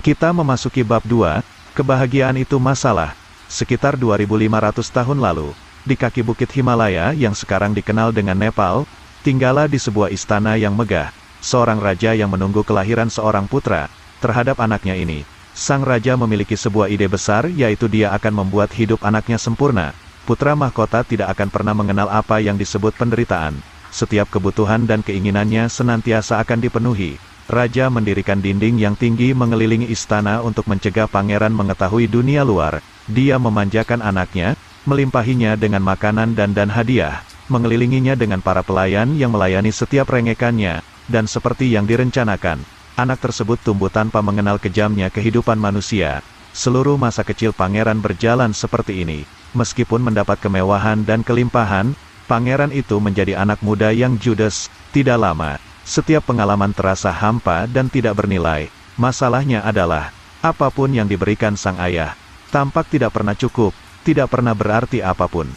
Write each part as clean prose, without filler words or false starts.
Kita memasuki bab 2, kebahagiaan itu masalah. Sekitar 2500 tahun lalu, di kaki bukit Himalaya yang sekarang dikenal dengan Nepal, tinggallah di sebuah istana yang megah, seorang raja yang menunggu kelahiran seorang putra. Terhadap anaknya ini, sang raja memiliki sebuah ide besar, yaitu dia akan membuat hidup anaknya sempurna. Putra mahkota tidak akan pernah mengenal apa yang disebut penderitaan. Setiap kebutuhan dan keinginannya senantiasa akan dipenuhi. Raja mendirikan dinding yang tinggi mengelilingi istana untuk mencegah pangeran mengetahui dunia luar. Dia memanjakan anaknya, melimpahinya dengan makanan dan hadiah, mengelilinginya dengan para pelayan yang melayani setiap rengekannya, dan seperti yang direncanakan, anak tersebut tumbuh tanpa mengenal kejamnya kehidupan manusia. Seluruh masa kecil pangeran berjalan seperti ini. Meskipun mendapat kemewahan dan kelimpahan, pangeran itu menjadi anak muda yang judes. Tidak lama, setiap pengalaman terasa hampa dan tidak bernilai. Masalahnya adalah, apapun yang diberikan sang ayah, tampak tidak pernah cukup, tidak pernah berarti apapun.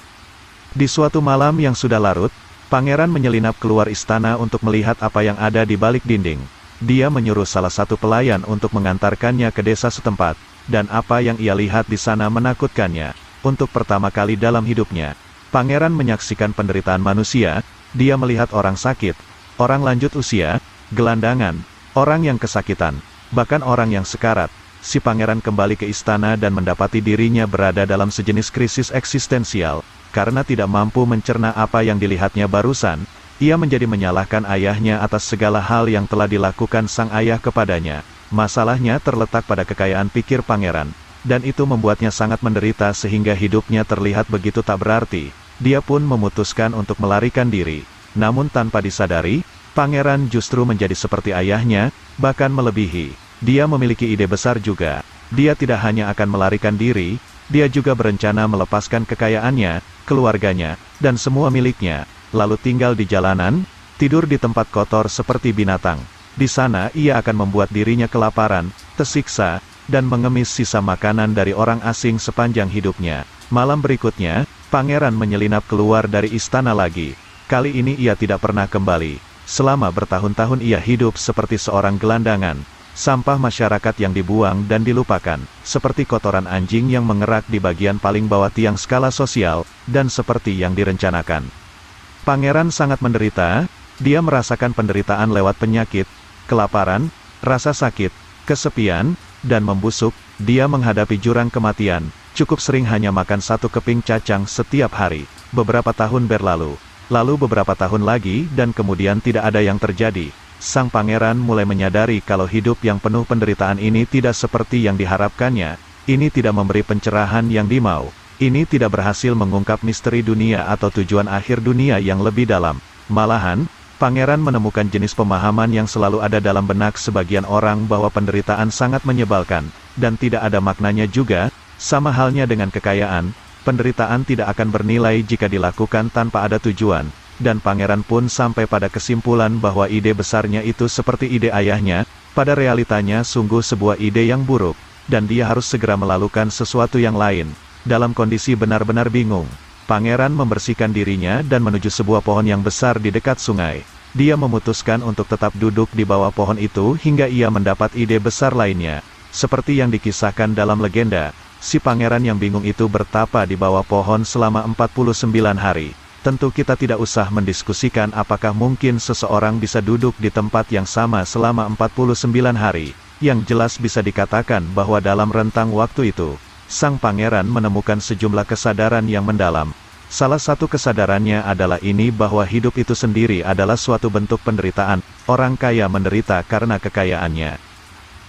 Di suatu malam yang sudah larut, pangeran menyelinap keluar istana untuk melihat apa yang ada di balik dinding. Dia menyuruh salah satu pelayan untuk mengantarkannya ke desa setempat, dan apa yang ia lihat di sana menakutkannya. Untuk pertama kali dalam hidupnya, pangeran menyaksikan penderitaan manusia. Dia melihat orang sakit, orang lanjut usia, gelandangan, orang yang kesakitan, bahkan orang yang sekarat. Si pangeran kembali ke istana dan mendapati dirinya berada dalam sejenis krisis eksistensial. Karena tidak mampu mencerna apa yang dilihatnya barusan, ia menjadi menyalahkan ayahnya atas segala hal yang telah dilakukan sang ayah kepadanya. Masalahnya terletak pada kekayaan pikir pangeran, dan itu membuatnya sangat menderita sehingga hidupnya terlihat begitu tak berarti. Dia pun memutuskan untuk melarikan diri. Namun tanpa disadari, pangeran justru menjadi seperti ayahnya, bahkan melebihi. Dia memiliki ide besar juga. Dia tidak hanya akan melarikan diri, dia juga berencana melepaskan kekayaannya, keluarganya, dan semua miliknya, lalu tinggal di jalanan, tidur di tempat kotor seperti binatang. Di sana ia akan membuat dirinya kelaparan, tersiksa, dan mengemis sisa makanan dari orang asing sepanjang hidupnya. Malam berikutnya, pangeran menyelinap keluar dari istana lagi. Kali ini ia tidak pernah kembali. Selama bertahun-tahun ia hidup seperti seorang gelandangan. Sampah masyarakat yang dibuang dan dilupakan, seperti kotoran anjing yang mengerak di bagian paling bawah tiang skala sosial, dan seperti yang direncanakan. Pangeran sangat menderita. Dia merasakan penderitaan lewat penyakit, kelaparan, rasa sakit, kesepian, dan membusuk. Dia menghadapi jurang kematian, cukup sering hanya makan satu keping cacang setiap hari. Beberapa tahun berlalu. Lalu beberapa tahun lagi, dan kemudian tidak ada yang terjadi. Sang pangeran mulai menyadari kalau hidup yang penuh penderitaan ini tidak seperti yang diharapkannya. Ini tidak memberi pencerahan yang dimau. Ini tidak berhasil mengungkap misteri dunia atau tujuan akhir dunia yang lebih dalam. Malahan, pangeran menemukan jenis pemahaman yang selalu ada dalam benak sebagian orang bahwa penderitaan sangat menyebalkan, dan tidak ada maknanya juga. Sama halnya dengan kekayaan, penderitaan tidak akan bernilai jika dilakukan tanpa ada tujuan, dan pangeran pun sampai pada kesimpulan bahwa ide besarnya itu seperti ide ayahnya, pada realitanya sungguh sebuah ide yang buruk, dan dia harus segera melakukan sesuatu yang lain. Dalam kondisi benar-benar bingung, pangeran membersihkan dirinya dan menuju sebuah pohon yang besar di dekat sungai. Dia memutuskan untuk tetap duduk di bawah pohon itu hingga ia mendapat ide besar lainnya. Seperti yang dikisahkan dalam legenda, si pangeran yang bingung itu bertapa di bawah pohon selama 49 hari. Tentu kita tidak usah mendiskusikan apakah mungkin seseorang bisa duduk di tempat yang sama selama 49 hari. Yang jelas bisa dikatakan bahwa dalam rentang waktu itu, sang pangeran menemukan sejumlah kesadaran yang mendalam. Salah satu kesadarannya adalah ini bahwa hidup itu sendiri adalah suatu bentuk penderitaan. Orang kaya menderita karena kekayaannya.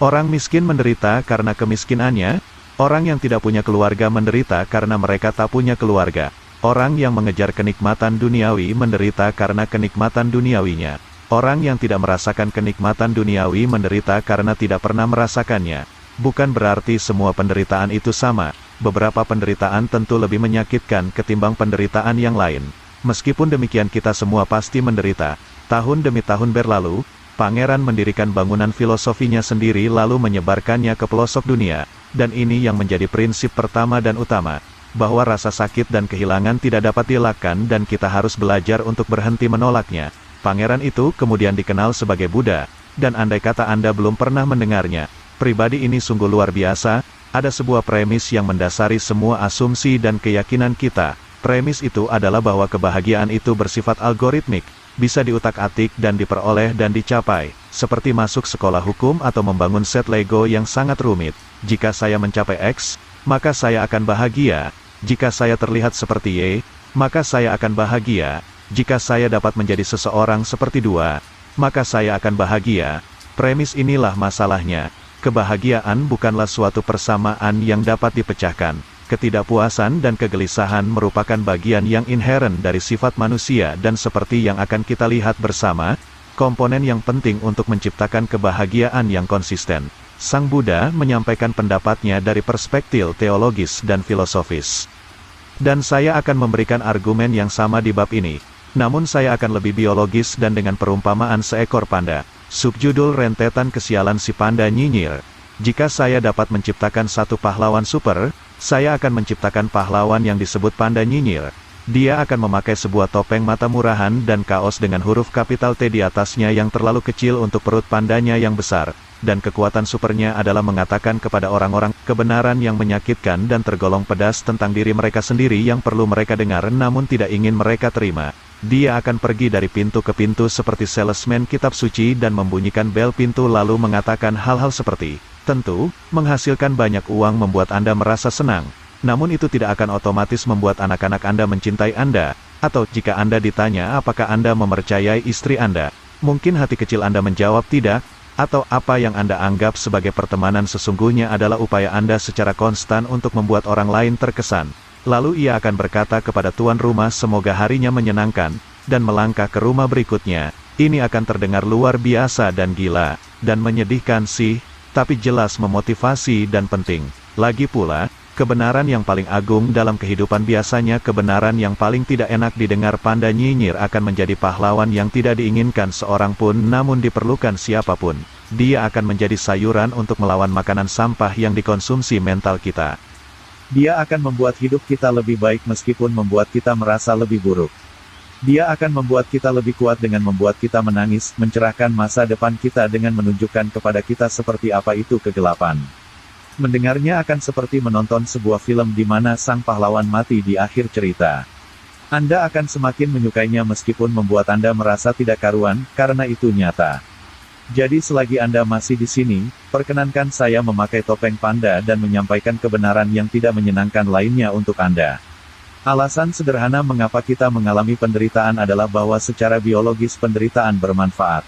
Orang miskin menderita karena kemiskinannya. Orang yang tidak punya keluarga menderita karena mereka tak punya keluarga. Orang yang mengejar kenikmatan duniawi menderita karena kenikmatan duniawinya. Orang yang tidak merasakan kenikmatan duniawi menderita karena tidak pernah merasakannya. Bukan berarti semua penderitaan itu sama. Beberapa penderitaan tentu lebih menyakitkan ketimbang penderitaan yang lain. Meskipun demikian kita semua pasti menderita. Tahun demi tahun berlalu, pangeran mendirikan bangunan filosofinya sendiri lalu menyebarkannya ke pelosok dunia. Dan ini yang menjadi prinsip pertama dan utama. bahwa rasa sakit dan kehilangan tidak dapat dielakkan dan kita harus belajar untuk berhenti menolaknya. Pangeran itu kemudian dikenal sebagai Buddha, dan andai kata Anda belum pernah mendengarnya, pribadi ini sungguh luar biasa. Ada sebuah premis yang mendasari semua asumsi dan keyakinan kita. Premis itu adalah bahwa kebahagiaan itu bersifat algoritmik, bisa diutak-atik dan diperoleh dan dicapai, seperti masuk sekolah hukum atau membangun set Lego yang sangat rumit. Jika saya mencapai X, maka saya akan bahagia. Jika saya terlihat seperti Y, maka saya akan bahagia. Jika saya dapat menjadi seseorang seperti 2, maka saya akan bahagia. Premis inilah masalahnya. Kebahagiaan bukanlah suatu persamaan yang dapat dipecahkan. Ketidakpuasan dan kegelisahan merupakan bagian yang inheren dari sifat manusia dan seperti yang akan kita lihat bersama, komponen yang penting untuk menciptakan kebahagiaan yang konsisten. Sang Buddha menyampaikan pendapatnya dari perspektif teologis dan filosofis. Dan saya akan memberikan argumen yang sama di bab ini. Namun saya akan lebih biologis dan dengan perumpamaan seekor panda. Subjudul rentetan kesialan si panda nyinyir. Jika saya dapat menciptakan satu pahlawan super, saya akan menciptakan pahlawan yang disebut panda nyinyir. Dia akan memakai sebuah topeng mata murahan dan kaos dengan huruf kapital T di atasnya yang terlalu kecil untuk perut pandanya yang besar. Dan kekuatan supernya adalah mengatakan kepada orang-orang kebenaran yang menyakitkan dan tergolong pedas tentang diri mereka sendiri yang perlu mereka dengar namun tidak ingin mereka terima. Dia akan pergi dari pintu ke pintu seperti salesman kitab suci dan membunyikan bel pintu lalu mengatakan hal-hal seperti, tentu, menghasilkan banyak uang membuat Anda merasa senang, namun itu tidak akan otomatis membuat anak-anak Anda mencintai Anda, atau jika Anda ditanya apakah Anda mempercayai istri Anda, mungkin hati kecil Anda menjawab tidak, atau apa yang Anda anggap sebagai pertemanan sesungguhnya adalah upaya Anda secara konstan untuk membuat orang lain terkesan. Lalu ia akan berkata kepada tuan rumah semoga harinya menyenangkan, dan melangkah ke rumah berikutnya. Ini akan terdengar luar biasa dan gila, dan menyedihkan sih, tapi jelas memotivasi dan penting. Lagi pula, kebenaran yang paling agung dalam kehidupan biasanya kebenaran yang paling tidak enak didengar panda nyinyir akan menjadi pahlawan yang tidak diinginkan seorang pun namun diperlukan siapapun. Dia akan menjadi sayuran untuk melawan makanan sampah yang dikonsumsi mental kita. Dia akan membuat hidup kita lebih baik meskipun membuat kita merasa lebih buruk. Dia akan membuat kita lebih kuat dengan membuat kita menangis, mencerahkan masa depan kita dengan menunjukkan kepada kita seperti apa itu kegelapan. Mendengarnya akan seperti menonton sebuah film di mana sang pahlawan mati di akhir cerita. Anda akan semakin menyukainya meskipun membuat Anda merasa tidak karuan, karena itu nyata. Jadi selagi Anda masih di sini, perkenankan saya memakai topeng panda dan menyampaikan kebenaran yang tidak menyenangkan lainnya untuk Anda. Alasan sederhana mengapa kita mengalami penderitaan adalah bahwa secara biologis penderitaan bermanfaat.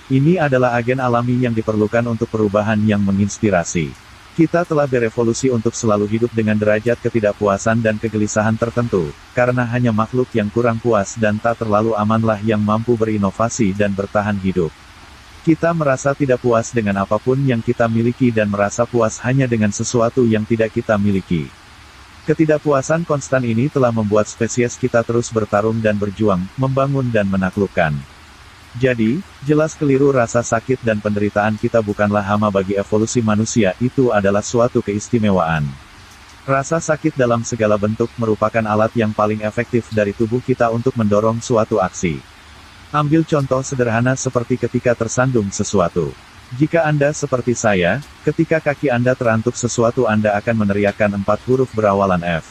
Ini adalah agen alami yang diperlukan untuk perubahan yang menginspirasi. Kita telah berevolusi untuk selalu hidup dengan derajat ketidakpuasan dan kegelisahan tertentu, karena hanya makhluk yang kurang puas dan tak terlalu amanlah yang mampu berinovasi dan bertahan hidup. Kita merasa tidak puas dengan apapun yang kita miliki dan merasa puas hanya dengan sesuatu yang tidak kita miliki. Ketidakpuasan konstan ini telah membuat spesies kita terus bertarung dan berjuang, membangun dan menaklukkan. Jadi, jelas keliru rasa sakit dan penderitaan kita bukanlah hama bagi evolusi manusia, itu adalah suatu keistimewaan. Rasa sakit dalam segala bentuk merupakan alat yang paling efektif dari tubuh kita untuk mendorong suatu aksi. Ambil contoh sederhana seperti ketika tersandung sesuatu. Jika Anda seperti saya, ketika kaki Anda terantuk sesuatu Anda akan meneriakkan 4 huruf berawalan F.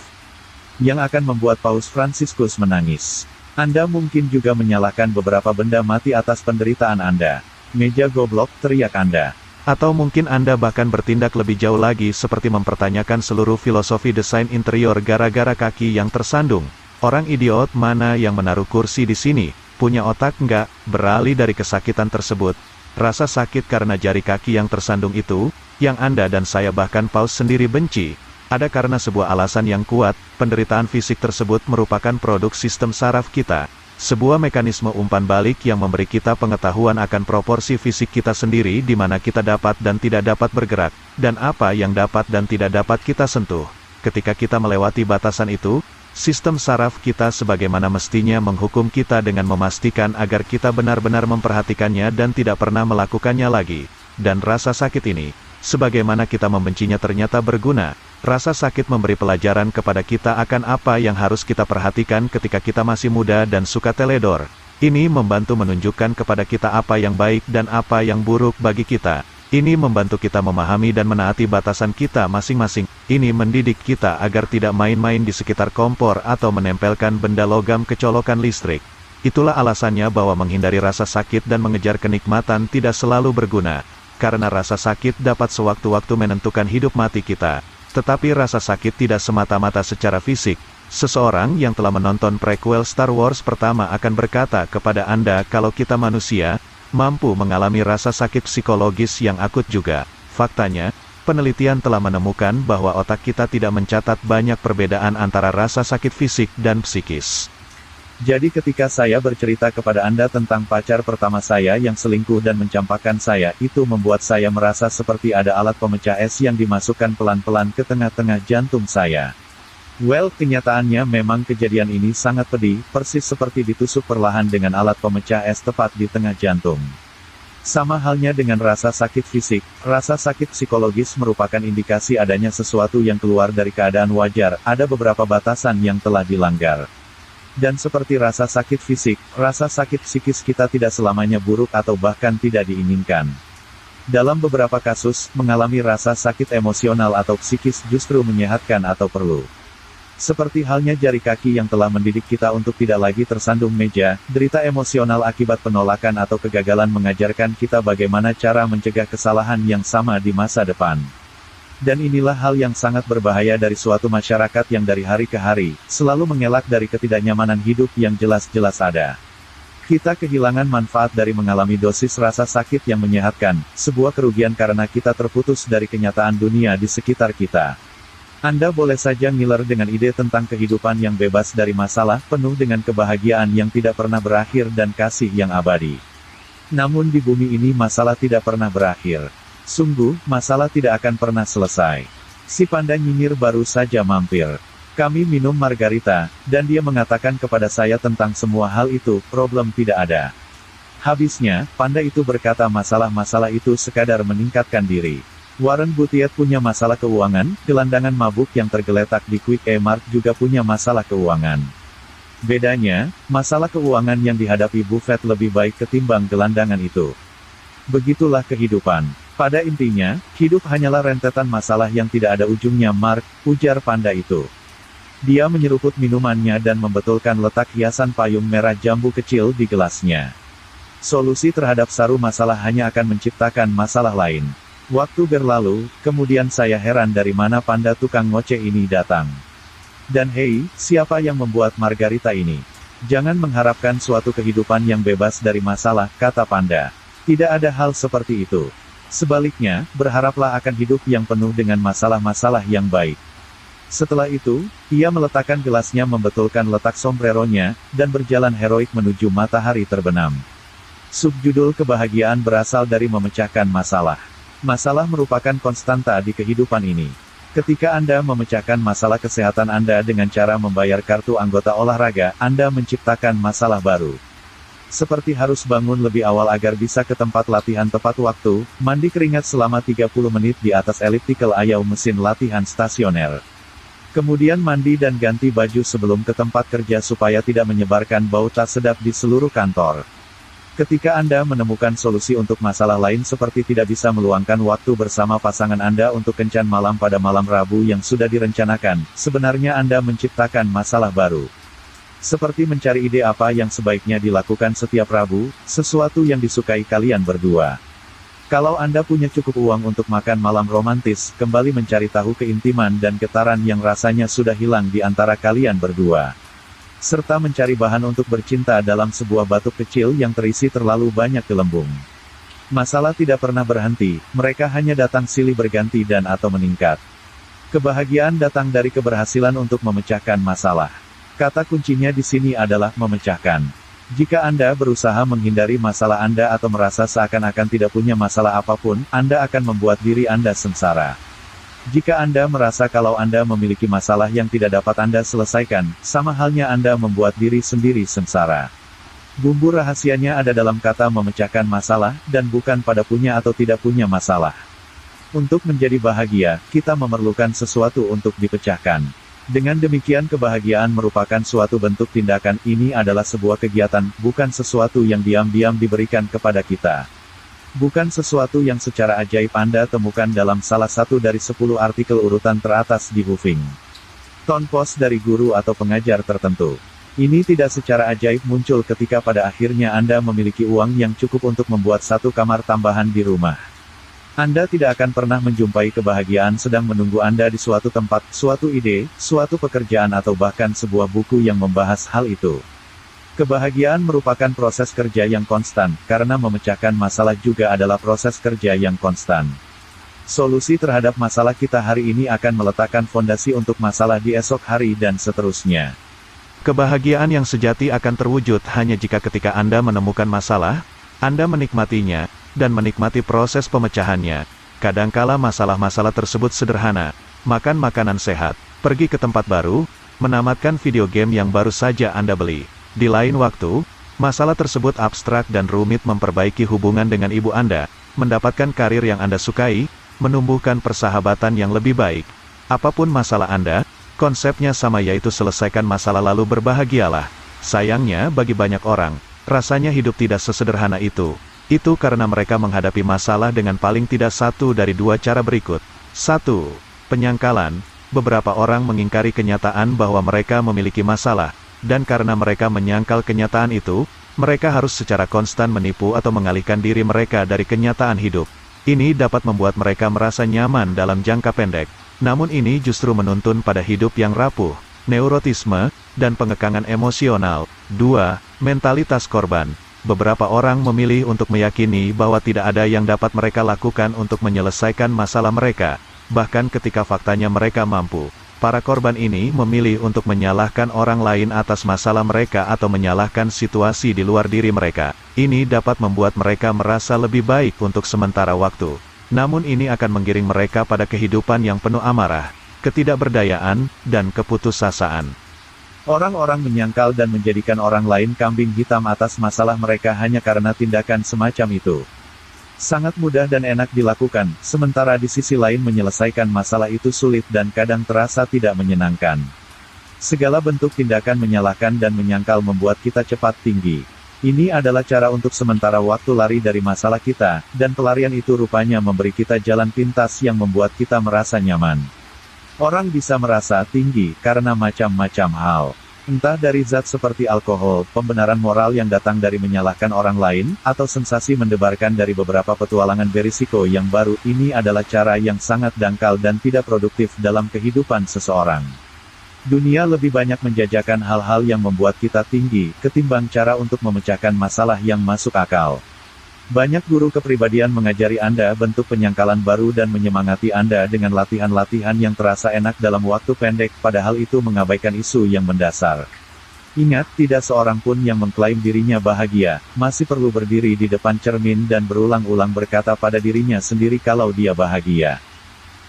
Yang akan membuat Paus Fransiskus menangis. Anda mungkin juga menyalahkan beberapa benda mati atas penderitaan Anda. Meja goblok, teriak Anda. Atau mungkin Anda bahkan bertindak lebih jauh lagi seperti mempertanyakan seluruh filosofi desain interior gara-gara kaki yang tersandung. Orang idiot mana yang menaruh kursi di sini? Punya otak nggak? Beralih dari kesakitan tersebut. Rasa sakit karena jari kaki yang tersandung itu, yang Anda dan saya bahkan Paus sendiri benci, ada karena sebuah alasan yang kuat. Penderitaan fisik tersebut merupakan produk sistem saraf kita. Sebuah mekanisme umpan balik yang memberi kita pengetahuan akan proporsi fisik kita sendiri di mana kita dapat dan tidak dapat bergerak, dan apa yang dapat dan tidak dapat kita sentuh. Ketika kita melewati batasan itu, sistem saraf kita sebagaimana mestinya menghukum kita dengan memastikan agar kita benar-benar memperhatikannya dan tidak pernah melakukannya lagi. Dan rasa sakit ini, sebagaimana kita membencinya ternyata berguna. Rasa sakit memberi pelajaran kepada kita akan apa yang harus kita perhatikan ketika kita masih muda dan suka teledor. Ini membantu menunjukkan kepada kita apa yang baik dan apa yang buruk bagi kita. Ini membantu kita memahami dan menaati batasan kita masing-masing. Ini mendidik kita agar tidak main-main di sekitar kompor atau menempelkan benda logam ke colokan listrik. Itulah alasannya bahwa menghindari rasa sakit dan mengejar kenikmatan tidak selalu berguna. Karena rasa sakit dapat sewaktu-waktu menentukan hidup mati kita. Tetapi rasa sakit tidak semata-mata secara fisik. Seseorang yang telah menonton prequel Star Wars pertama akan berkata kepada Anda kalau kita manusia, mampu mengalami rasa sakit psikologis yang akut juga. Faktanya, penelitian telah menemukan bahwa otak kita tidak mencatat banyak perbedaan antara rasa sakit fisik dan psikis. Jadi ketika saya bercerita kepada Anda tentang pacar pertama saya yang selingkuh dan mencampakkan saya, itu membuat saya merasa seperti ada alat pemecah es yang dimasukkan pelan-pelan ke tengah-tengah jantung saya. Well, kenyataannya memang kejadian ini sangat pedih, persis seperti ditusuk perlahan dengan alat pemecah es tepat di tengah jantung. Sama halnya dengan rasa sakit fisik, rasa sakit psikologis merupakan indikasi adanya sesuatu yang keluar dari keadaan wajar, ada beberapa batasan yang telah dilanggar. Dan seperti rasa sakit fisik, rasa sakit psikis kita tidak selamanya buruk atau bahkan tidak diinginkan. Dalam beberapa kasus, mengalami rasa sakit emosional atau psikis justru menyehatkan atau perlu. Seperti halnya jari kaki yang telah mendidik kita untuk tidak lagi tersandung meja, derita emosional akibat penolakan atau kegagalan mengajarkan kita bagaimana cara mencegah kesalahan yang sama di masa depan. Dan inilah hal yang sangat berbahaya dari suatu masyarakat yang dari hari ke hari, selalu mengelak dari ketidaknyamanan hidup yang jelas-jelas ada. Kita kehilangan manfaat dari mengalami dosis rasa sakit yang menyehatkan, sebuah kerugian karena kita terputus dari kenyataan dunia di sekitar kita. Anda boleh saja ngiler dengan ide tentang kehidupan yang bebas dari masalah, penuh dengan kebahagiaan yang tidak pernah berakhir dan kasih yang abadi. Namun di bumi ini masalah tidak pernah berakhir. Sungguh, masalah tidak akan pernah selesai. Si panda nyinyir baru saja mampir. Kami minum margarita, dan dia mengatakan kepada saya tentang semua hal itu, problem tidak ada. Habisnya, panda itu berkata masalah-masalah itu sekadar meningkatkan diri. Warren Buffett punya masalah keuangan, gelandangan mabuk yang tergeletak di Quick Mart juga punya masalah keuangan. Bedanya, masalah keuangan yang dihadapi Buffett lebih baik ketimbang gelandangan itu. Begitulah kehidupan. Pada intinya, hidup hanyalah rentetan masalah yang tidak ada ujungnya Mark, ujar panda itu. Dia menyeruput minumannya dan membetulkan letak hiasan payung merah jambu kecil di gelasnya. Solusi terhadap saru masalah hanya akan menciptakan masalah lain. Waktu berlalu, kemudian saya heran dari mana panda tukang ngoceh ini datang. Dan hei, siapa yang membuat margarita ini? Jangan mengharapkan suatu kehidupan yang bebas dari masalah, kata panda. Tidak ada hal seperti itu. Sebaliknya, berharaplah akan hidup yang penuh dengan masalah-masalah yang baik. Setelah itu, ia meletakkan gelasnya membetulkan letak sombreronya, dan berjalan heroik menuju matahari terbenam. Subjudul kebahagiaan berasal dari memecahkan masalah. Masalah merupakan konstanta di kehidupan ini. Ketika Anda memecahkan masalah kesehatan Anda dengan cara membayar kartu anggota olahraga, Anda menciptakan masalah baru. Seperti harus bangun lebih awal agar bisa ke tempat latihan tepat waktu, mandi keringat selama 30 menit di atas elliptical ayau mesin latihan stasioner. Kemudian mandi dan ganti baju sebelum ke tempat kerja supaya tidak menyebarkan bau tak sedap di seluruh kantor. Ketika Anda menemukan solusi untuk masalah lain seperti tidak bisa meluangkan waktu bersama pasangan Anda untuk kencan malam pada malam Rabu yang sudah direncanakan, sebenarnya Anda menciptakan masalah baru. Seperti mencari ide apa yang sebaiknya dilakukan setiap Rabu, sesuatu yang disukai kalian berdua. Kalau Anda punya cukup uang untuk makan malam romantis, kembali mencari tahu keintiman dan getaran yang rasanya sudah hilang di antara kalian berdua. Serta mencari bahan untuk bercinta dalam sebuah batuk kecil yang terisi terlalu banyak gelembung. Masalah tidak pernah berhenti, mereka hanya datang silih berganti dan atau meningkat. Kebahagiaan datang dari keberhasilan untuk memecahkan masalah. Kata kuncinya di sini adalah memecahkan. Jika Anda berusaha menghindari masalah Anda atau merasa seakan-akan tidak punya masalah apapun, Anda akan membuat diri Anda sengsara. Jika Anda merasa kalau Anda memiliki masalah yang tidak dapat Anda selesaikan, sama halnya Anda membuat diri sendiri sengsara. Bumbu rahasianya ada dalam kata memecahkan masalah, dan bukan pada punya atau tidak punya masalah. Untuk menjadi bahagia, kita memerlukan sesuatu untuk dipecahkan. Dengan demikian kebahagiaan merupakan suatu bentuk tindakan, ini adalah sebuah kegiatan, bukan sesuatu yang diam-diam diberikan kepada kita. Bukan sesuatu yang secara ajaib Anda temukan dalam salah satu dari 10 artikel urutan teratas di Huffington Post dari guru atau pengajar tertentu. Ini tidak secara ajaib muncul ketika pada akhirnya Anda memiliki uang yang cukup untuk membuat satu kamar tambahan di rumah. Anda tidak akan pernah menjumpai kebahagiaan sedang menunggu Anda di suatu tempat, suatu ide, suatu pekerjaan atau bahkan sebuah buku yang membahas hal itu. Kebahagiaan merupakan proses kerja yang konstan, karena memecahkan masalah juga adalah proses kerja yang konstan. Solusi terhadap masalah kita hari ini akan meletakkan fondasi untuk masalah di esok hari dan seterusnya. Kebahagiaan yang sejati akan terwujud hanya jika ketika Anda menemukan masalah, Anda menikmatinya, dan menikmati proses pemecahannya. Kadangkala masalah-masalah tersebut sederhana, makan makanan sehat, pergi ke tempat baru, menamatkan video game yang baru saja Anda beli. Di lain waktu, masalah tersebut abstrak dan rumit, memperbaiki hubungan dengan ibu Anda, mendapatkan karir yang Anda sukai, menumbuhkan persahabatan yang lebih baik. Apapun masalah Anda, konsepnya sama, yaitu selesaikan masalah lalu berbahagialah. Sayangnya bagi banyak orang, rasanya hidup tidak sesederhana itu. Itu karena mereka menghadapi masalah dengan paling tidak satu dari dua cara berikut. 1. Penyangkalan. Beberapa orang mengingkari kenyataan bahwa mereka memiliki masalah, dan karena mereka menyangkal kenyataan itu, mereka harus secara konstan menipu atau mengalihkan diri mereka dari kenyataan hidup. Ini dapat membuat mereka merasa nyaman dalam jangka pendek. Namun ini justru menuntun pada hidup yang rapuh, neurotisme, dan pengekangan emosional. 2. Mentalitas korban. Beberapa orang memilih untuk meyakini bahwa tidak ada yang dapat mereka lakukan untuk menyelesaikan masalah mereka, bahkan ketika faktanya mereka mampu. Para korban ini memilih untuk menyalahkan orang lain atas masalah mereka atau menyalahkan situasi di luar diri mereka. Ini dapat membuat mereka merasa lebih baik untuk sementara waktu. Namun ini akan menggiring mereka pada kehidupan yang penuh amarah, ketidakberdayaan, dan keputusasaan. Orang-orang menyangkal dan menjadikan orang lain kambing hitam atas masalah mereka hanya karena tindakan semacam itu. Sangat mudah dan enak dilakukan, sementara di sisi lain menyelesaikan masalah itu sulit dan kadang terasa tidak menyenangkan. Segala bentuk tindakan menyalahkan dan menyangkal membuat kita cepat tinggi. Ini adalah cara untuk sementara waktu lari dari masalah kita, dan pelarian itu rupanya memberi kita jalan pintas yang membuat kita merasa nyaman. Orang bisa merasa tinggi karena macam-macam hal. Entah dari zat seperti alkohol, pembenaran moral yang datang dari menyalahkan orang lain, atau sensasi mendebarkan dari beberapa petualangan berisiko yang baru. Ini adalah cara yang sangat dangkal dan tidak produktif dalam kehidupan seseorang. Dunia lebih banyak menjajakan hal-hal yang membuat kita tinggi, ketimbang cara untuk memecahkan masalah yang masuk akal. Banyak guru kepribadian mengajari Anda bentuk penyangkalan baru dan menyemangati Anda dengan latihan-latihan yang terasa enak dalam waktu pendek, padahal itu mengabaikan isu yang mendasar. Ingat, tidak seorang pun yang mengklaim dirinya bahagia, masih perlu berdiri di depan cermin dan berulang-ulang berkata pada dirinya sendiri kalau dia bahagia.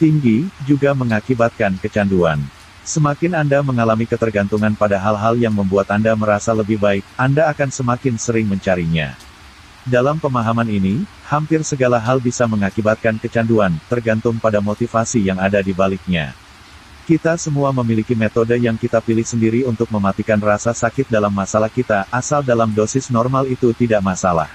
Tinggi, juga mengakibatkan kecanduan. Semakin Anda mengalami ketergantungan pada hal-hal yang membuat Anda merasa lebih baik, Anda akan semakin sering mencarinya. Dalam pemahaman ini, hampir segala hal bisa mengakibatkan kecanduan, tergantung pada motivasi yang ada di baliknya. Kita semua memiliki metode yang kita pilih sendiri untuk mematikan rasa sakit dalam masalah kita, asal dalam dosis normal itu tidak masalah.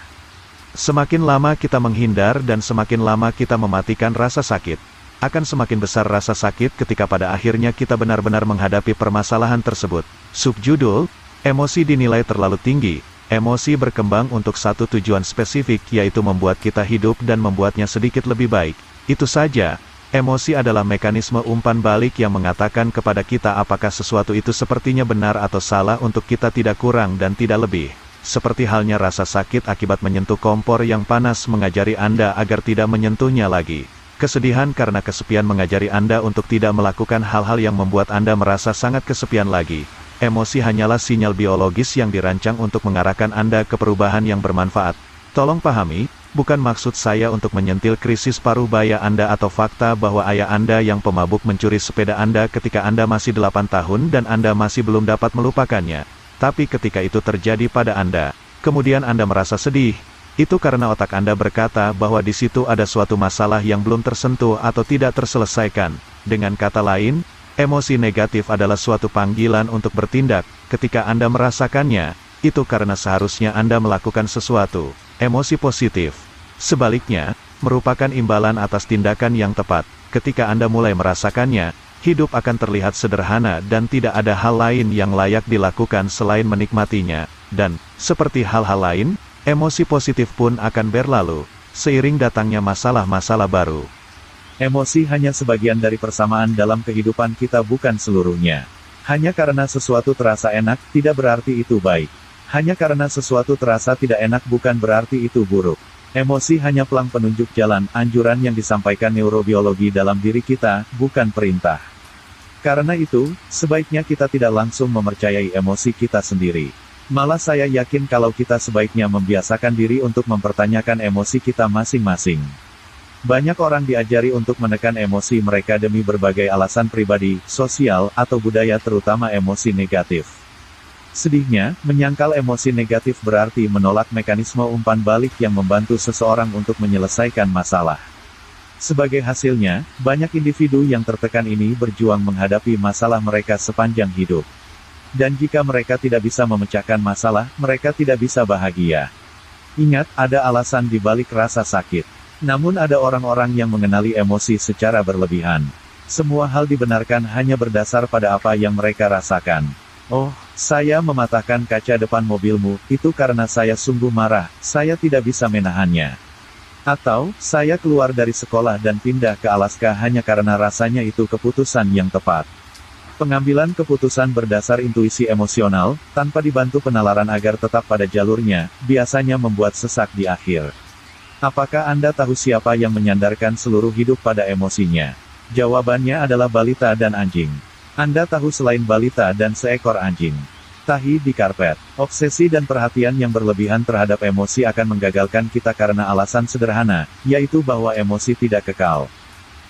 Semakin lama kita menghindar dan semakin lama kita mematikan rasa sakit, akan semakin besar rasa sakit ketika pada akhirnya kita benar-benar menghadapi permasalahan tersebut. Subjudul, emosi dinilai terlalu tinggi. Emosi berkembang untuk satu tujuan spesifik, yaitu membuat kita hidup dan membuatnya sedikit lebih baik. Itu saja. Emosi adalah mekanisme umpan balik yang mengatakan kepada kita apakah sesuatu itu sepertinya benar atau salah untuk kita, tidak kurang dan tidak lebih. Seperti halnya rasa sakit akibat menyentuh kompor yang panas mengajari Anda agar tidak menyentuhnya lagi. Kesedihan karena kesepian mengajari Anda untuk tidak melakukan hal-hal yang membuat Anda merasa sangat kesepian lagi. Emosi hanyalah sinyal biologis yang dirancang untuk mengarahkan Anda ke perubahan yang bermanfaat. Tolong pahami, bukan maksud saya untuk menyentil krisis paruh baya Anda atau fakta bahwa ayah Anda yang pemabuk mencuri sepeda Anda ketika Anda masih 8 tahun dan Anda masih belum dapat melupakannya. Tapi ketika itu terjadi pada Anda, kemudian Anda merasa sedih, Itu karena otak Anda berkata bahwa di situ ada suatu masalah yang belum tersentuh atau tidak terselesaikan. Dengan kata lain, emosi negatif adalah suatu panggilan untuk bertindak. Ketika Anda merasakannya, itu karena seharusnya Anda melakukan sesuatu. Emosi positif, sebaliknya, merupakan imbalan atas tindakan yang tepat. Ketika Anda mulai merasakannya, hidup akan terlihat sederhana dan tidak ada hal lain yang layak dilakukan selain menikmatinya. Dan, seperti hal-hal lain, emosi positif pun akan berlalu, seiring datangnya masalah-masalah baru. Emosi hanya sebagian dari persamaan dalam kehidupan kita, bukan seluruhnya. Hanya karena sesuatu terasa enak, tidak berarti itu baik. Hanya karena sesuatu terasa tidak enak bukan berarti itu buruk. Emosi hanya pelang penunjuk jalan, anjuran yang disampaikan neurobiologi dalam diri kita, bukan perintah. Karena itu, sebaiknya kita tidak langsung mempercayai emosi kita sendiri. Malah saya yakin kalau kita sebaiknya membiasakan diri untuk mempertanyakan emosi kita masing-masing. Banyak orang diajari untuk menekan emosi mereka demi berbagai alasan pribadi, sosial, atau budaya, terutama emosi negatif. Sedihnya, menyangkal emosi negatif berarti menolak mekanisme umpan balik yang membantu seseorang untuk menyelesaikan masalah. Sebagai hasilnya, banyak individu yang tertekan ini berjuang menghadapi masalah mereka sepanjang hidup. Dan jika mereka tidak bisa memecahkan masalah, mereka tidak bisa bahagia. Ingat, ada alasan di balik rasa sakit. Namun ada orang-orang yang mengenali emosi secara berlebihan. Semua hal dibenarkan hanya berdasar pada apa yang mereka rasakan. Oh, saya mematahkan kaca depan mobilmu, itu karena saya sungguh marah, saya tidak bisa menahannya. Atau, saya keluar dari sekolah dan pindah ke Alaska hanya karena rasanya itu keputusan yang tepat. Pengambilan keputusan berdasar intuisi emosional, tanpa dibantu penalaran agar tetap pada jalurnya, biasanya membuat sesak di akhir. Apakah Anda tahu siapa yang menyandarkan seluruh hidup pada emosinya? Jawabannya adalah balita dan anjing. Anda tahu selain balita dan seekor anjing. Tahi di karpet. Obsesi dan perhatian yang berlebihan terhadap emosi akan menggagalkan kita karena alasan sederhana, yaitu bahwa emosi tidak kekal.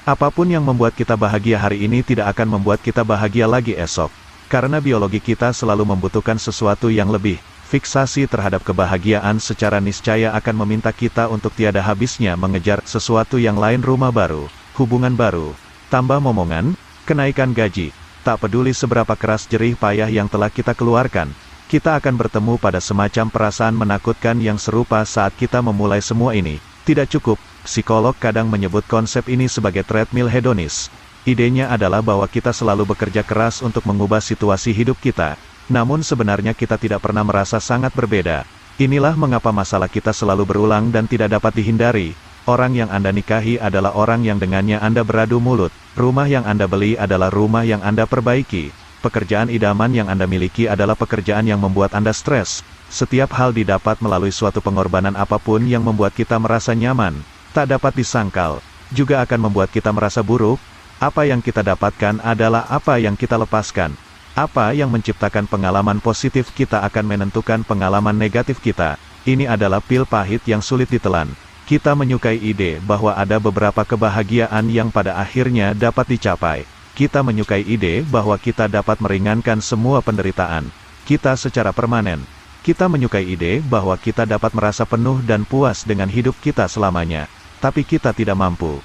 Apapun yang membuat kita bahagia hari ini tidak akan membuat kita bahagia lagi esok. Karena biologi kita selalu membutuhkan sesuatu yang lebih. Fiksasi terhadap kebahagiaan secara niscaya akan meminta kita untuk tiada habisnya mengejar sesuatu yang lain, rumah baru, hubungan baru, tambah momongan, kenaikan gaji. Tak peduli seberapa keras jerih payah yang telah kita keluarkan, kita akan bertemu pada semacam perasaan menakutkan yang serupa saat kita memulai semua ini. Tidak cukup, psikolog kadang menyebut konsep ini sebagai treadmill hedonis. Idenya adalah bahwa kita selalu bekerja keras untuk mengubah situasi hidup kita, namun sebenarnya kita tidak pernah merasa sangat berbeda. Inilah mengapa masalah kita selalu berulang dan tidak dapat dihindari. Orang yang Anda nikahi adalah orang yang dengannya Anda beradu mulut. Rumah yang Anda beli adalah rumah yang Anda perbaiki. Pekerjaan idaman yang Anda miliki adalah pekerjaan yang membuat Anda stres. Setiap hal didapat melalui suatu pengorbanan. Apapun yang membuat kita merasa nyaman, tak dapat disangkal, juga akan membuat kita merasa buruk. Apa yang kita dapatkan adalah apa yang kita lepaskan. Apa yang menciptakan pengalaman positif kita akan menentukan pengalaman negatif kita. Ini adalah pil pahit yang sulit ditelan. Kita menyukai ide bahwa ada beberapa kebahagiaan yang pada akhirnya dapat dicapai. Kita menyukai ide bahwa kita dapat meringankan semua penderitaan kita secara permanen. Kita menyukai ide bahwa kita dapat merasa penuh dan puas dengan hidup kita selamanya. Tapi kita tidak mampu.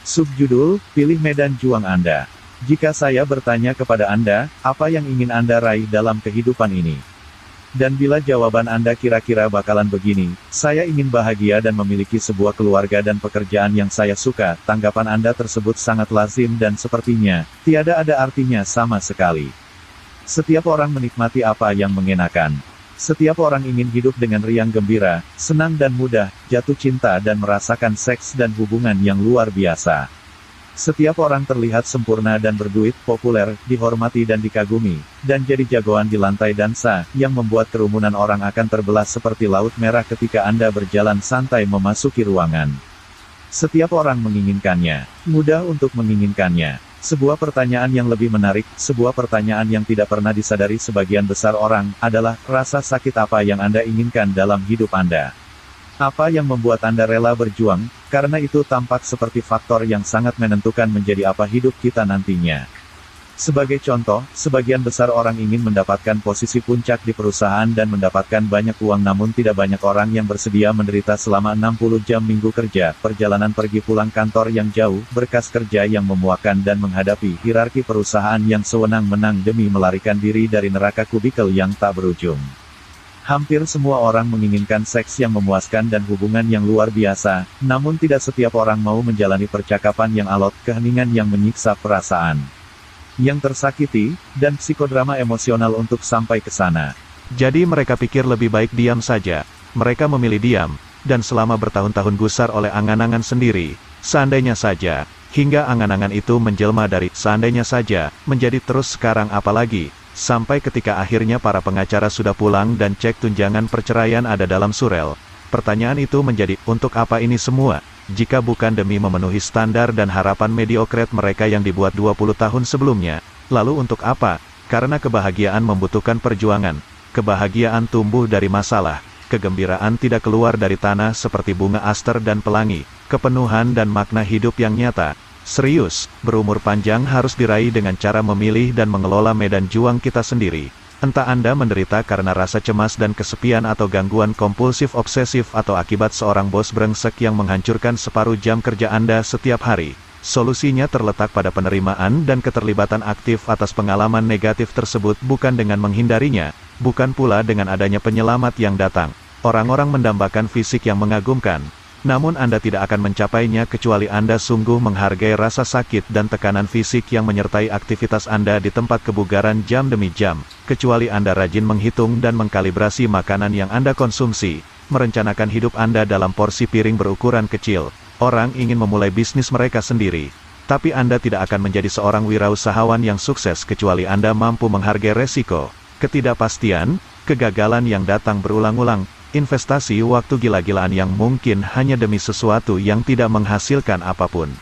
Subjudul, pilih medan juang Anda. Jika saya bertanya kepada Anda, apa yang ingin Anda raih dalam kehidupan ini? Dan bila jawaban Anda kira-kira bakalan begini, saya ingin bahagia dan memiliki sebuah keluarga dan pekerjaan yang saya suka, tanggapan Anda tersebut sangat lazim dan sepertinya, tiada ada artinya sama sekali. Setiap orang menikmati apa yang mengenakan. Setiap orang ingin hidup dengan riang gembira, senang dan mudah, jatuh cinta dan merasakan seks dan hubungan yang luar biasa. Setiap orang terlihat sempurna dan berduit, populer, dihormati dan dikagumi, dan jadi jagoan di lantai dansa, yang membuat kerumunan orang akan terbelah seperti laut merah ketika Anda berjalan santai memasuki ruangan. Setiap orang menginginkannya. Mudah untuk menginginkannya. Sebuah pertanyaan yang lebih menarik, sebuah pertanyaan yang tidak pernah disadari sebagian besar orang, adalah, rasa sakit apa yang Anda inginkan dalam hidup Anda? Apa yang membuat Anda rela berjuang? Karena itu tampak seperti faktor yang sangat menentukan menjadi apa hidup kita nantinya. Sebagai contoh, sebagian besar orang ingin mendapatkan posisi puncak di perusahaan dan mendapatkan banyak uang, namun tidak banyak orang yang bersedia menderita selama 60 jam minggu kerja, perjalanan pergi pulang kantor yang jauh, berkas kerja yang memuakkan dan menghadapi hierarki perusahaan yang sewenang-wenang demi melarikan diri dari neraka kubikel yang tak berujung. Hampir semua orang menginginkan seks yang memuaskan dan hubungan yang luar biasa, namun tidak setiap orang mau menjalani percakapan yang alot, keheningan yang menyiksa perasaan, yang tersakiti, dan psikodrama emosional untuk sampai ke sana. Jadi mereka pikir lebih baik diam saja. Mereka memilih diam, dan selama bertahun-tahun gusar oleh angan-angan sendiri, seandainya saja, hingga angan-angan itu menjelma dari seandainya saja, menjadi terus sekarang apalagi, sampai ketika akhirnya para pengacara sudah pulang dan cek tunjangan perceraian ada dalam surel. Pertanyaan itu menjadi, untuk apa ini semua? Jika bukan demi memenuhi standar dan harapan mediokret mereka yang dibuat 20 tahun sebelumnya, lalu untuk apa? Karena kebahagiaan membutuhkan perjuangan. Kebahagiaan tumbuh dari masalah. Kegembiraan tidak keluar dari tanah seperti bunga aster dan pelangi. Kepenuhan dan makna hidup yang nyata, serius, berumur panjang harus diraih dengan cara memilih dan mengelola medan juang kita sendiri. Entah Anda menderita karena rasa cemas dan kesepian atau gangguan kompulsif obsesif atau akibat seorang bos brengsek yang menghancurkan separuh jam kerja Anda setiap hari. Solusinya terletak pada penerimaan dan keterlibatan aktif atas pengalaman negatif tersebut, bukan dengan menghindarinya, bukan pula dengan adanya penyelamat yang datang. Orang-orang mendambakan fisik yang mengagumkan, namun Anda tidak akan mencapainya kecuali Anda sungguh menghargai rasa sakit dan tekanan fisik yang menyertai aktivitas Anda di tempat kebugaran jam demi jam, kecuali Anda rajin menghitung dan mengkalibrasi makanan yang Anda konsumsi, merencanakan hidup Anda dalam porsi piring berukuran kecil. Orang ingin memulai bisnis mereka sendiri, tapi Anda tidak akan menjadi seorang wirausahawan yang sukses kecuali Anda mampu menghargai resiko, ketidakpastian, kegagalan yang datang berulang-ulang, investasi waktu gila-gilaan yang mungkin hanya demi sesuatu yang tidak menghasilkan apapun.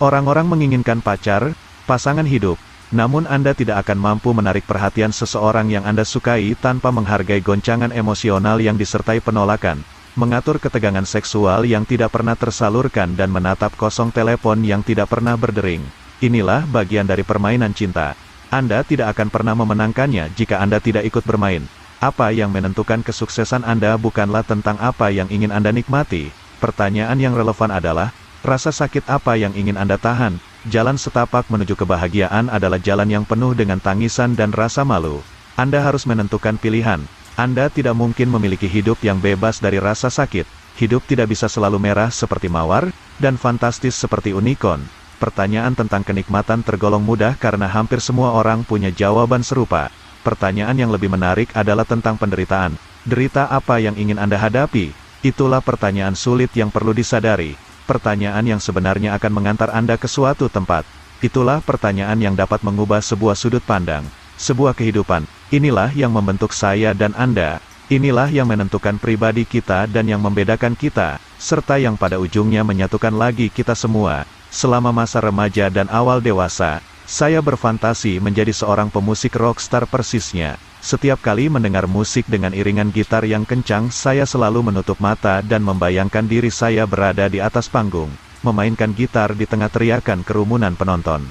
Orang-orang menginginkan pacar, pasangan hidup, namun Anda tidak akan mampu menarik perhatian seseorang yang Anda sukai tanpa menghargai goncangan emosional yang disertai penolakan, mengatur ketegangan seksual yang tidak pernah tersalurkan dan menatap kosong telepon yang tidak pernah berdering. Inilah bagian dari permainan cinta. Anda tidak akan pernah memenangkannya jika Anda tidak ikut bermain. Apa yang menentukan kesuksesan Anda bukanlah tentang apa yang ingin Anda nikmati. Pertanyaan yang relevan adalah, rasa sakit apa yang ingin Anda tahan? Jalan setapak menuju kebahagiaan adalah jalan yang penuh dengan tangisan dan rasa malu. Anda harus menentukan pilihan. Anda tidak mungkin memiliki hidup yang bebas dari rasa sakit. Hidup tidak bisa selalu merah seperti mawar, dan fantastis seperti unicorn. Pertanyaan tentang kenikmatan tergolong mudah karena hampir semua orang punya jawaban serupa. Pertanyaan yang lebih menarik adalah tentang penderitaan. Derita apa yang ingin Anda hadapi? Itulah pertanyaan sulit yang perlu disadari. Pertanyaan yang sebenarnya akan mengantar Anda ke suatu tempat. Itulah pertanyaan yang dapat mengubah sebuah sudut pandang, sebuah kehidupan. Inilah yang membentuk saya dan Anda. Inilah yang menentukan pribadi kita dan yang membedakan kita, serta yang pada ujungnya menyatukan lagi kita semua. Selama masa remaja dan awal dewasa, saya berfantasi menjadi seorang pemusik rockstar persisnya. Setiap kali mendengar musik dengan iringan gitar yang kencang, saya selalu menutup mata dan membayangkan diri saya berada di atas panggung, memainkan gitar di tengah teriakan kerumunan penonton.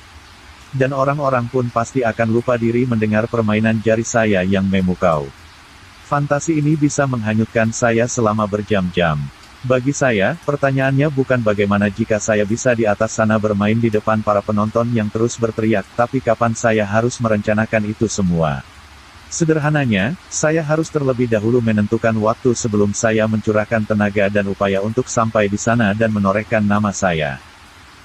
Dan orang-orang pun pasti akan lupa diri mendengar permainan jari saya yang memukau. Fantasi ini bisa menghanyutkan saya selama berjam-jam. Bagi saya, pertanyaannya bukan bagaimana jika saya bisa di atas sana bermain di depan para penonton yang terus berteriak, tapi kapan saya harus merencanakan itu semua. Sederhananya, saya harus terlebih dahulu menentukan waktu sebelum saya mencurahkan tenaga dan upaya untuk sampai di sana dan menorehkan nama saya.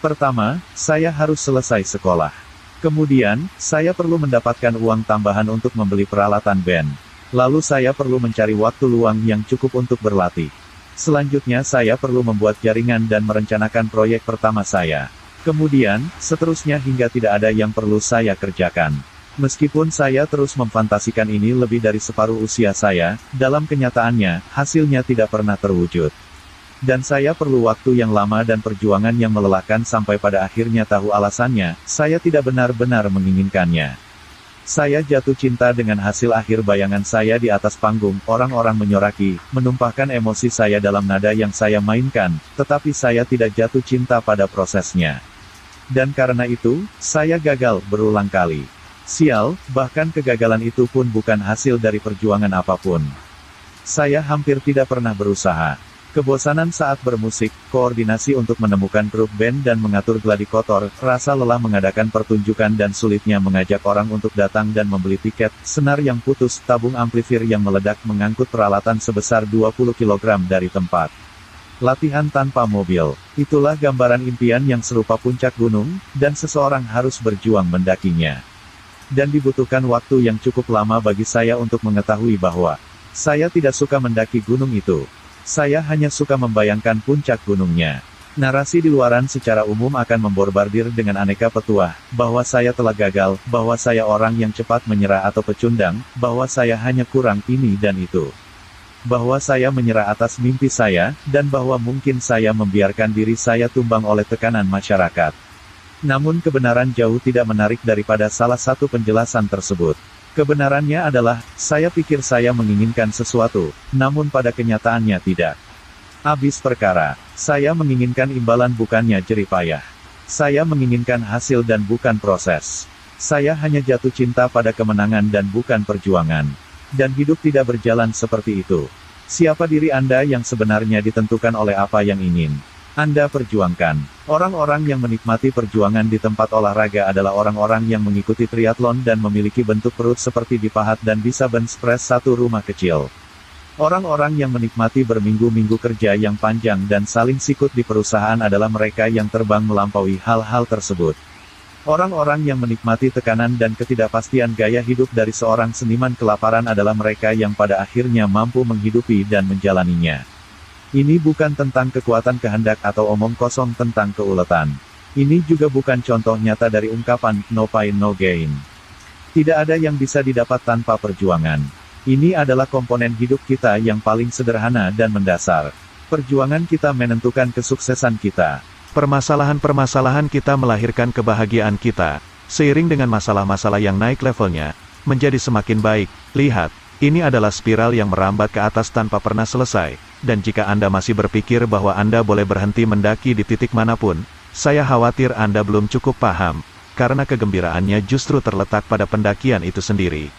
Pertama, saya harus selesai sekolah. Kemudian, saya perlu mendapatkan uang tambahan untuk membeli peralatan band. Lalu saya perlu mencari waktu luang yang cukup untuk berlatih. Selanjutnya saya perlu membuat jaringan dan merencanakan proyek pertama saya. Kemudian, seterusnya hingga tidak ada yang perlu saya kerjakan. Meskipun saya terus memfantasikan ini lebih dari separuh usia saya, dalam kenyataannya, hasilnya tidak pernah terwujud. Dan saya perlu waktu yang lama dan perjuangan yang melelahkan sampai pada akhirnya tahu alasannya, saya tidak benar-benar menginginkannya. Saya jatuh cinta dengan hasil akhir bayangan saya di atas panggung, orang-orang menyoraki, menumpahkan emosi saya dalam nada yang saya mainkan, tetapi saya tidak jatuh cinta pada prosesnya. Dan karena itu, saya gagal berulang kali. Sial, bahkan kegagalan itu pun bukan hasil dari perjuangan apapun. Saya hampir tidak pernah berusaha. Kebosanan saat bermusik, koordinasi untuk menemukan grup band dan mengatur gladi kotor, rasa lelah mengadakan pertunjukan dan sulitnya mengajak orang untuk datang dan membeli tiket, senar yang putus, tabung amplifier yang meledak mengangkut peralatan sebesar 20 kg dari tempat. Latihan tanpa mobil. Itulah gambaran impian yang serupa puncak gunung, dan seseorang harus berjuang mendakinya. Dan dibutuhkan waktu yang cukup lama bagi saya untuk mengetahui bahwa saya tidak suka mendaki gunung itu. Saya hanya suka membayangkan puncak gunungnya. Narasi di luaran secara umum akan memborbardir dengan aneka petuah, bahwa saya telah gagal, bahwa saya orang yang cepat menyerah atau pecundang, bahwa saya hanya kurang ini dan itu. Bahwa saya menyerah atas mimpi saya, dan bahwa mungkin saya membiarkan diri saya tumbang oleh tekanan masyarakat. Namun kebenaran jauh tidak menarik daripada salah satu penjelasan tersebut. Kebenarannya adalah, saya pikir saya menginginkan sesuatu, namun pada kenyataannya tidak. Habis perkara, saya menginginkan imbalan bukannya jerih payah. Saya menginginkan hasil dan bukan proses. Saya hanya jatuh cinta pada kemenangan dan bukan perjuangan. Dan hidup tidak berjalan seperti itu. Siapa diri Anda yang sebenarnya ditentukan oleh apa yang ingin Anda perjuangkan. Orang-orang yang menikmati perjuangan di tempat olahraga adalah orang-orang yang mengikuti triathlon dan memiliki bentuk perut seperti dipahat dan bisa bench press satu rumah kecil. Orang-orang yang menikmati berminggu-minggu kerja yang panjang dan saling sikut di perusahaan adalah mereka yang terbang melampaui hal-hal tersebut. Orang-orang yang menikmati tekanan dan ketidakpastian gaya hidup dari seorang seniman kelaparan adalah mereka yang pada akhirnya mampu menghidupi dan menjalaninya. Ini bukan tentang kekuatan kehendak atau omong kosong tentang keuletan. Ini juga bukan contoh nyata dari ungkapan, no pain no gain. Tidak ada yang bisa didapat tanpa perjuangan. Ini adalah komponen hidup kita yang paling sederhana dan mendasar. Perjuangan kita menentukan kesuksesan kita. Permasalahan-permasalahan kita melahirkan kebahagiaan kita. Seiring dengan masalah-masalah yang naik levelnya, menjadi semakin baik. Lihat, ini adalah spiral yang merambat ke atas tanpa pernah selesai. Dan jika Anda masih berpikir bahwa Anda boleh berhenti mendaki di titik manapun, saya khawatir Anda belum cukup paham, karena kegembiraannya justru terletak pada pendakian itu sendiri.